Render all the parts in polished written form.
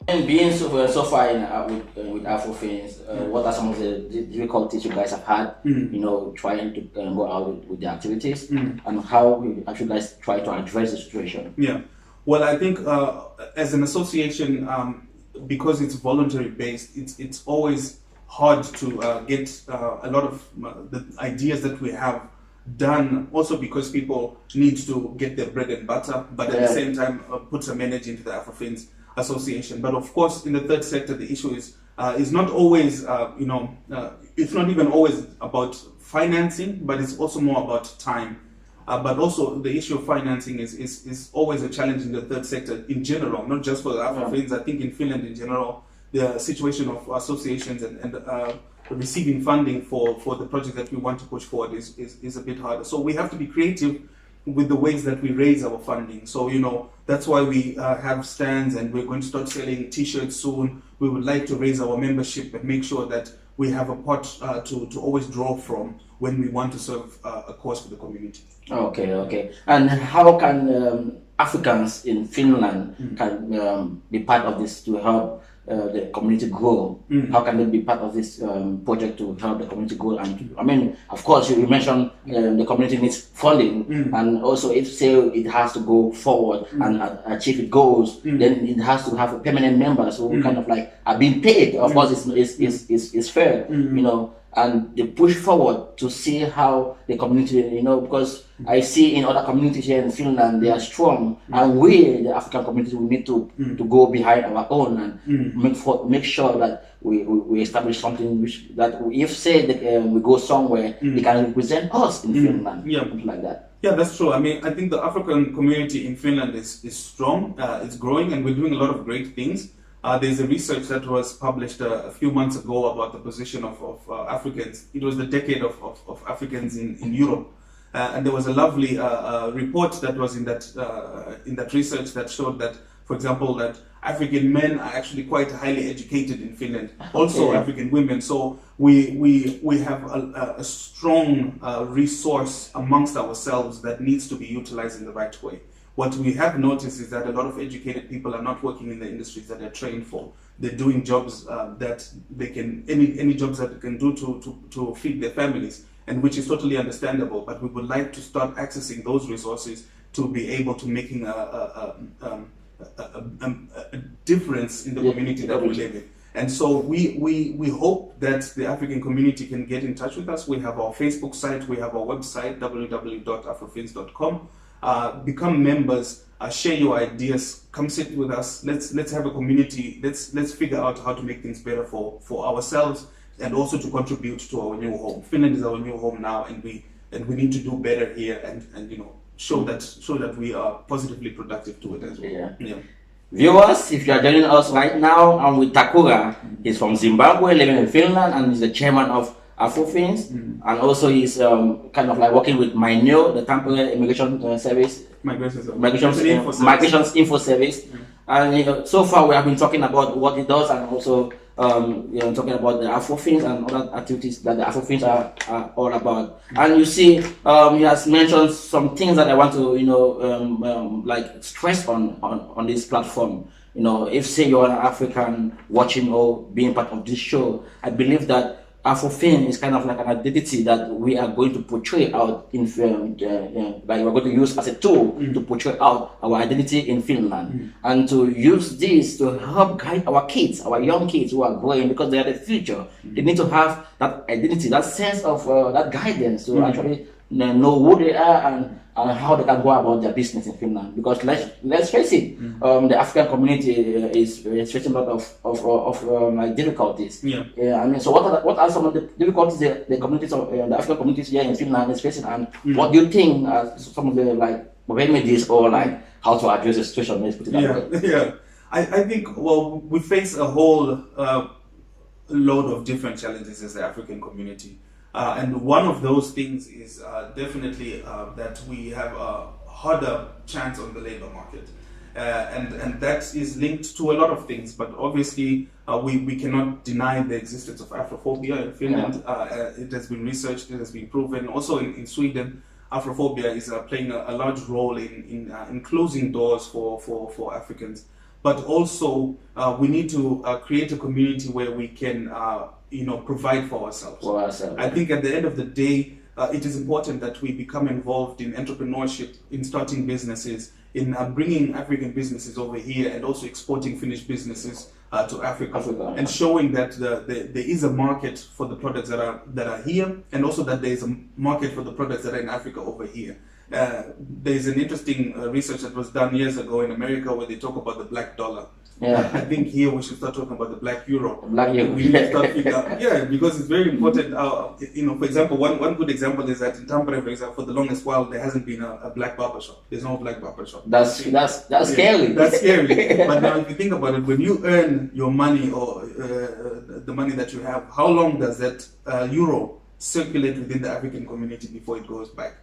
And being so far with Afrofinns, what are some of the difficulties you guys have had, trying to go out with the activities, and how you guys try to address the situation? Yeah, well, I think as an association, because it's voluntary based, it's always hard to get a lot of the ideas that we have done, also because people need to get their bread and butter, but at the same time put some energy into the Afrofinns association. But of course, in the third sector, the issue is not always, it's not even always about financing, but it's also more about time. But also the issue of financing is always a challenge in the third sector in general, not just for the Afrofinns. I think in Finland in general, the situation of associations and receiving funding for the project that we want to push forward is a bit harder. So we have to be creative with the ways that we raise our funding. So, that's why we have stands, and we're going to start selling t-shirts soon. We would like to raise our membership and make sure that we have a pot to always draw from when we want to serve a cause for the community. Okay. And how can Africans in Finland can be part of this to help the community grow? How can they be part of this project to help the community grow? And of course, you mentioned the community needs funding, and also if say it has to go forward and achieve its goals, then it has to have permanent members who kind of like are being paid. Of course, it's fair, and they push forward to see how the community, because I see in other communities here in Finland, they are strong, and we, the African community, we need to go behind our own and make sure that we establish something that if say that, we go somewhere, they can represent us in Finland, something like that. Yeah, that's true. I think the African community in Finland is strong, it's growing, and we're doing a lot of great things. There's a research that was published a few months ago about the position of Africans. It was the decade of Africans in Europe. And there was a lovely report that was in that research that showed that, for example, that African men are actually quite highly educated in Finland, also African women. So we have a strong resource amongst ourselves that needs to be utilized in the right way. What we have noticed is that a lot of educated people are not working in the industries that they're trained for. They're doing jobs that they can, any jobs that they can do to feed their families, and which is totally understandable. But we would like to start accessing those resources to be able to making a difference in the community that we live in. And so we hope that the African community can get in touch with us. We have our Facebook site, we have our website, www.afrofinns.com. Become members, share your ideas, come sit with us, let's have a community, let's figure out how to make things better for ourselves, and also to contribute to our new home. Finland is our new home now, and we need to do better here, and show that we are positively productive to it as well. Yeah. Viewers, if you are joining us right now, I'm with Takura. He's from Zimbabwe, living in Finland, and he's the chairman of Afrofinns, and also he's kind of like working with Mainio, the Tampere Migration Migration Info Service. And so far we have been talking about what it does, and also talking about the Afrofinns and other activities that the Afrofinns are all about. And you see, he has mentioned some things that I want to like stress on this platform. If say you're an African watching or being part of this show, I believe that Afrofin is kind of like an identity that we are going to portray out in like we're going to use as a tool to portray out our identity in Finland, and to use this to help guide our kids, our young kids who are growing, because they are the future. They need to have that identity, that sense of that guidance to actually know who they are and how they can go about their business in Finland. Because let's face it, the African community is facing a lot of like difficulties. So what are some of the difficulties the communities of the African communities here in Finland is facing, and what do you think are some of the like remedies or like how to address the situation? Let's put it that way. I think we face a whole load of different challenges as the African community. And one of those things is definitely that we have a harder chance on the labor market. And that is linked to a lot of things, but obviously we cannot deny the existence of Afrophobia in Finland. It has been researched, it has been proven. Also in Sweden, Afrophobia is playing a large role in closing doors for Africans. but also we need to create a community where we can provide for ourselves. I think at the end of the day, it is important that we become involved in entrepreneurship, in starting businesses, in bringing African businesses over here, and also exporting Finnish businesses to Africa, and showing that there is a market for the products that are here, and also that there is a market for the products that are in Africa over here. There's an interesting research that was done years ago in America where they talk about the black dollar. I think here we should start talking about the black euro. Black euro. We need to start figuring out, because it's very important. For example, one good example is that in Tampere, for example, for the longest while there hasn't been a black barber shop. There's no black barber shop. That's scary. That's scary. But now, if you think about it, when you earn your money or the money that you have, how long does that euro circulate within the African community before it goes back?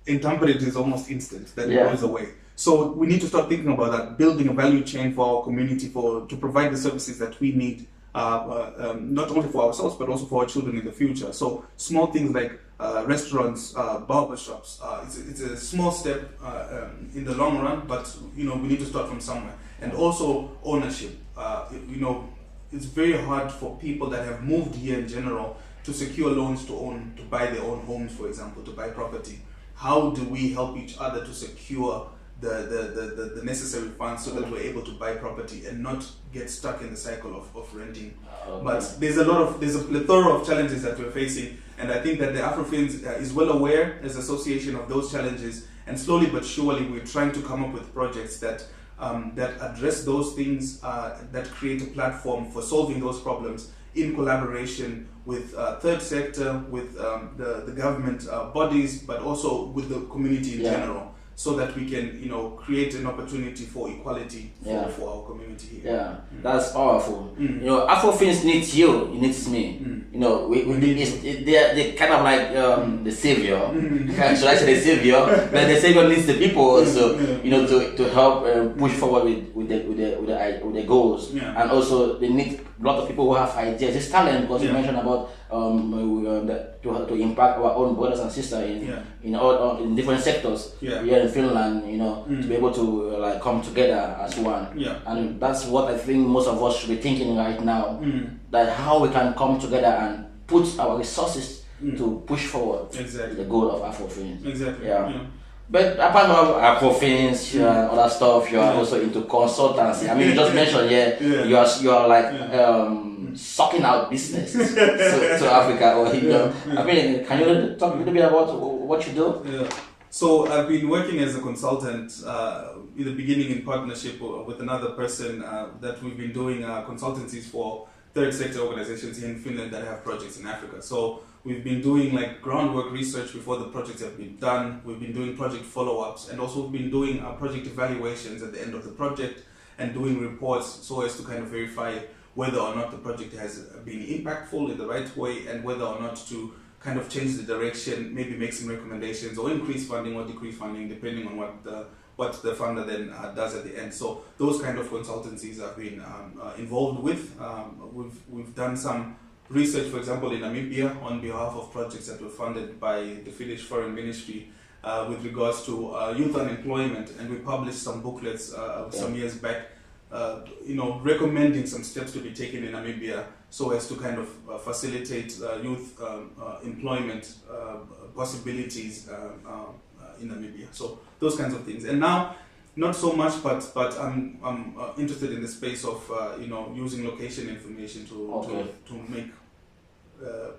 In Tampere, it is almost instant that it goes away. So we need to start thinking about that, building a value chain for our community to provide the services that we need, not only for ourselves, but also for our children in the future. So small things like restaurants, barbershops, it's a small step in the long run, but we need to start from somewhere. And also ownership. It's very hard for people that have moved here in general to secure loans to buy their own homes, for example, to buy property. How do we help each other to secure the necessary funds so that we're able to buy property and not get stuck in the cycle of renting? But there's a plethora of challenges that we're facing, and I think that the Afrofinns is well aware as an association of those challenges, and slowly but surely we're trying to come up with projects that address those things, that create a platform for solving those problems in collaboration with third sector, with the government bodies, but also with the community in general, so that we can create an opportunity for equality for our community here. That's powerful. Afrofinns needs you, it needs me. They're kind of like the savior. Should I say the savior? But the savior needs the people also, to help push forward with the goals. And also they need a lot of people who have ideas. It's talent, because you mentioned about to impact our own brothers and sisters in different sectors here in Finland, to be able to come together as one. And that's what I think most of us should be thinking right now, that how we can come together and put our resources to push forward the goal of Afrofinns. But apart from Afrofinns and other stuff, you are also into consultancy. I mean, you just mentioned you are like sucking out business to Africa, or I mean, can you talk a little bit about what you do? So I've been working as a consultant in the beginning in partnership with another person that we've been doing consultancies for third sector organizations here in Finland that have projects in Africa. So we've been doing groundwork research before the projects have been done. We've been doing project follow-ups, and also we've been doing project evaluations at the end of the project and doing reports so as to kind of verify whether or not the project has been impactful in the right way, and whether or not to kind of change the direction, maybe make some recommendations, or increase funding or decrease funding depending on what the funder then does at the end. So those kind of consultancies I've been involved with. We've done some research, for example, in Namibia on behalf of projects that were funded by the Finnish Foreign Ministry with regards to youth unemployment, and we published some booklets some years back, recommending some steps to be taken in Namibia so as to kind of facilitate youth employment possibilities in Namibia. So those kinds of things. And now, not so much, but I'm interested in the space of using location information to make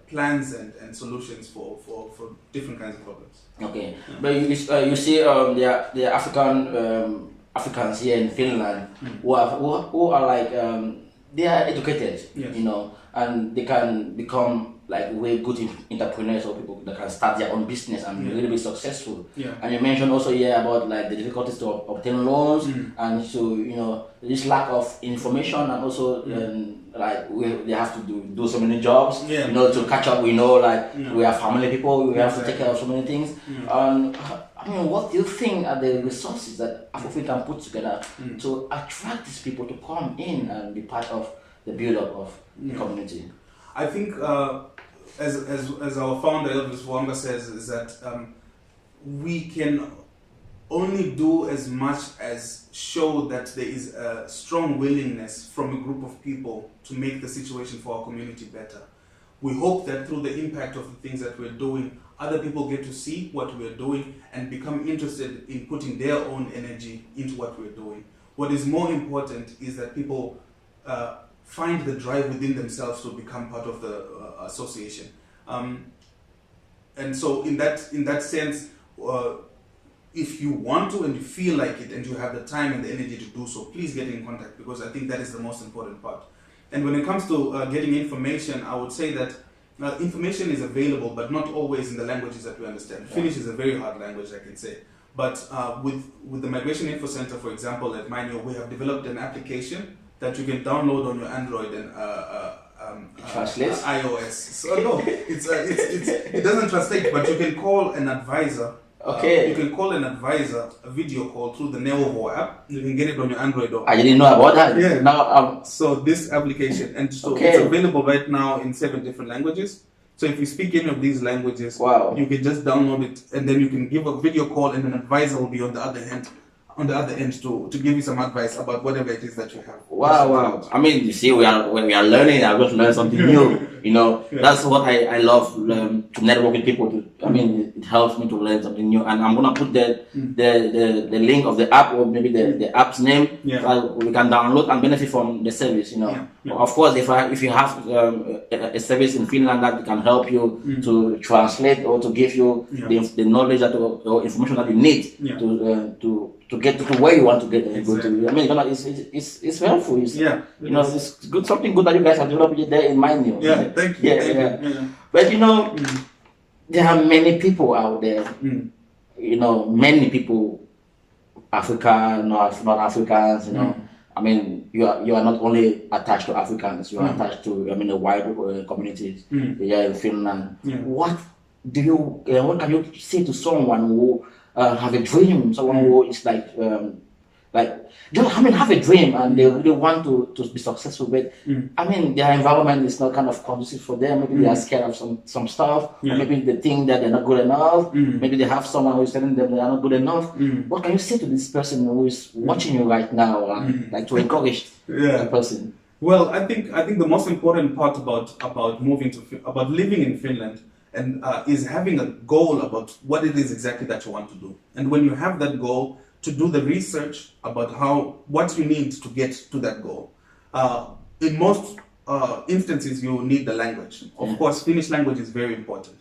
plans and solutions for different kinds of problems. Okay, but you see the Africans here in Finland who are like they are educated, and they can become like very good entrepreneurs, or people that can start their own business and be really successful. And you mentioned also about like the difficulties to obtain loans, and so this lack of information, and also they have to do so many jobs to catch up. We have family people, we have to take care of so many things. I mean, what do you think are the resources that Afrofinns can put together to attract these people to come in and be part of the build-up of the community? I think, as our founder Elvis Wanga says, is that we can only do as much as show that there is a strong willingness from a group of people to make the situation for our community better. We hope that through the impact of the things that we're doing, other people get to see what we're doing and become interested in putting their own energy into what we're doing. What is more important is that people find the drive within themselves to become part of the association. And so in that sense, if you want to and you feel like it and you have the time and the energy to do so, please get in contact, because I think that is the most important part. And when it comes to getting information, I would say that information is available, but not always in the languages that we understand. Finnish is a very hard language, I can say. But with the Migration Info Centre, for example, at Mainio, we have developed an application that you can download on your Android and iOS. So no, it doesn't translate, but you can call an advisor. Okay. You can call an advisor a video call through the NEUVOO app. You can get it on your Android. I didn't know about that. Yeah. Now, so this application, and so it's available right now in 7 different languages. So if you speak any of these languages, you can just download it, and then you can give a video call, and an advisor will be on the other end to give you some advice about whatever it is that you have. Wow. I mean, you see, when we are learning, I just learn something new. You know, that's what I love, to network with people. I mean, it helps me to learn something new. And I'm gonna put the link of the app, or maybe the app's name, so we can download and benefit from the service. You know, of course, if you have a service in Finland that can help you to translate or to give you the knowledge or information that you need to get to where you want to get. Go to. I mean, it's helpful. You know, it's good, something good that you guys have developed there in Mainio. Yeah, thank you. Yeah. But you know, there are many people out there. You know, many people, African, not Africans. You know, I mean, you are not only attached to Africans. You are attached to, I mean, the wider communities here in Finland. What can you say to someone who have a dream, someone who is have a dream and they really want to be successful, but I mean, their environment is not kind of conducive for them. Maybe they are scared of some stuff, or maybe they think that they're not good enough. Maybe they have someone who is telling them they are not good enough. What can you say to this person who is watching you right now, and like to encourage that person? Well, I think the most important part about living in Finland and is having a goal about what it is exactly that you want to do. And when you have that goal, to do the research about what you need to get to that goal. In most instances, you need the language. Of course, Finnish language is very important.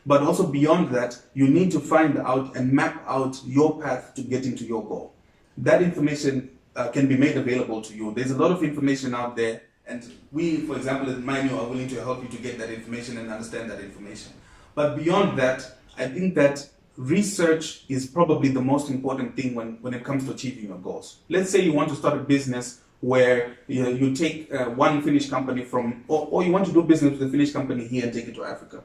But also beyond that, you need to find out and map out your path to getting to your goal. That information can be made available to you. There's a lot of information out there, and we, for example, at Mainio, are willing to help you to get that information and understand that information. But beyond that, I think that research is probably the most important thing when it comes to achieving your goals. Let's say you want to start a business where you take one Finnish company or you want to do business with a Finnish company here and take it to Africa.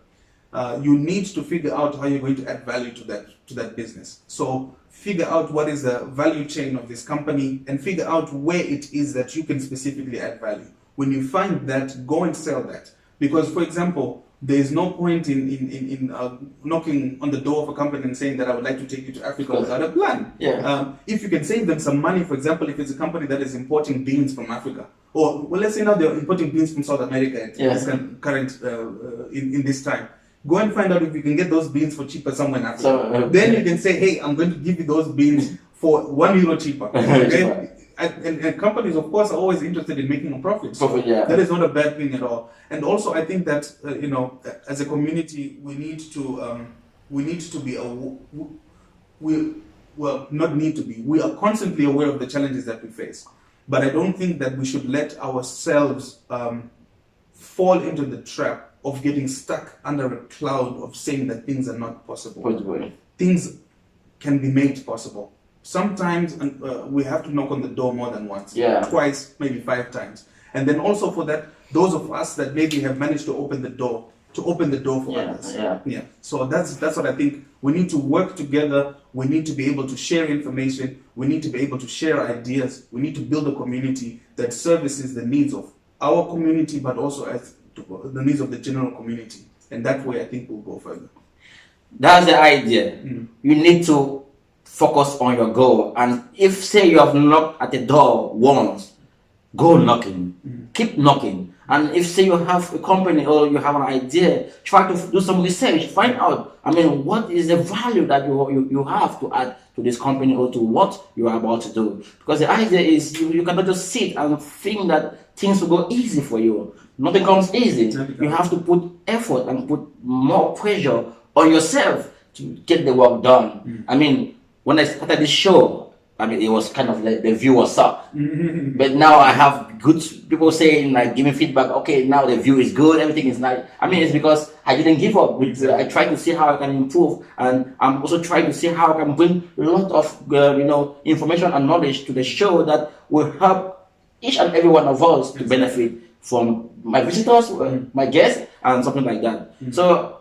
You need to figure out how you're going to add value to that business. So figure out what is the value chain of this company and figure out where it is that you can specifically add value. When you find that, go and sell that. Because, for example, there is no point in knocking on the door of a company and saying that I would like to take you to Africa without a plan. If you can save them some money, for example, if it's a company that is importing beans from Africa, or let's say now they're importing beans from South America at this current in this time, go and find out if you can get those beans for cheaper somewhere in Africa. Then you can say, hey, I'm going to give you those beans for €1 cheaper. Okay? And companies, of course, are always interested in making a profit. So that is not a bad thing at all. And also, I think that as a community, we need to be we are constantly aware of the challenges that we face. But I don't think that we should let ourselves fall into the trap of getting stuck under a cloud of saying that things are not possible. Things can be made possible. Sometimes we have to knock on the door more than once, twice, maybe 5 times. And then also for that, those of us that maybe have managed to open the door for others. So that's what I think. We need to work together. We need to be able to share information. We need to be able to share ideas. We need to build a community that services the needs of our community, but also the needs of the general community. And that way, I think we'll go further. That's the idea. You need to focus on your goal. And if say you have knocked at the door once, go knocking, keep knocking. And if say you have a company or you have an idea, try to do some research, find out, I mean, what is the value that you have to add to this company or to what you are about to do. Because the idea is you cannot just sit and think that things will go easy for you. Nothing comes easy. You have to put effort and put more pressure on yourself to get the work done. I mean, when I started this show, I mean, it was kind of like the view was up. But now I have good people saying, like, giving feedback, okay, now the view is good, everything is nice. I mean, it's because I didn't give up. I tried to see how I can improve. And I'm also trying to see how I can bring a lot of, information and knowledge to the show that will help each and every one of us to benefit from my visitors, my guests, and something like that. So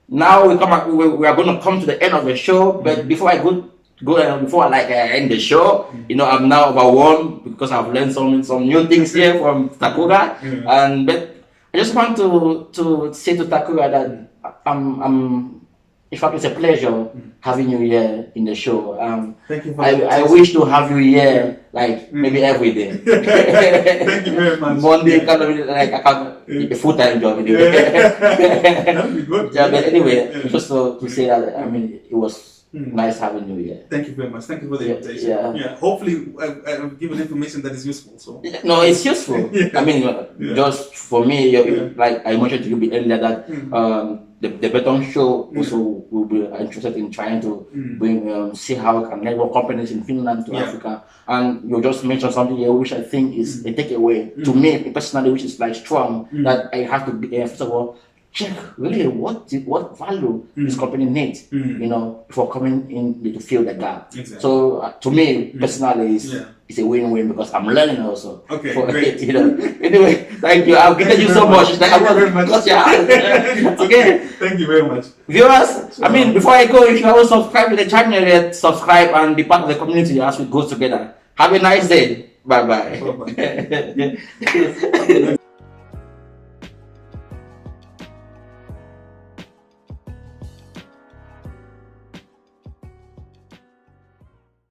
now we are going to come to the end of the show. But before I before I end the show, I'm now overwhelmed because I've learned some new things here from Takura. But I just want to say to Takura that in fact, it's a pleasure having you here in the show. Thank you. I wish to have you here, like maybe every day. Thank you very much. Monday, like I can't a full-time job anyway. That'd be good. Yeah, but anyway, just to say that, I mean, it was nice having you here. Thank you very much. Thank you for the invitation. Yeah. Hopefully, I've given information that is useful. So. No, it's useful. I mean, just for me, like I mentioned to you earlier that the Beton show also will be interested in trying to bring see how we can network companies in Finland to Africa. And you just mentioned something here which I think is a takeaway to me personally, which is like strong, that I have to be first of all check really what value this company needs, before coming in to fill the gap. Exactly. So to me personally, it's a win-win because I'm learning also. Okay, great. Anyway, thank you. I've given you so much. Thank you very much. Okay. Thank you very much. Viewers, I mean, before I go, if you haven't subscribed to the channel, subscribe and be part of the community as we go together. Have a nice day. Bye-bye. Bye-bye.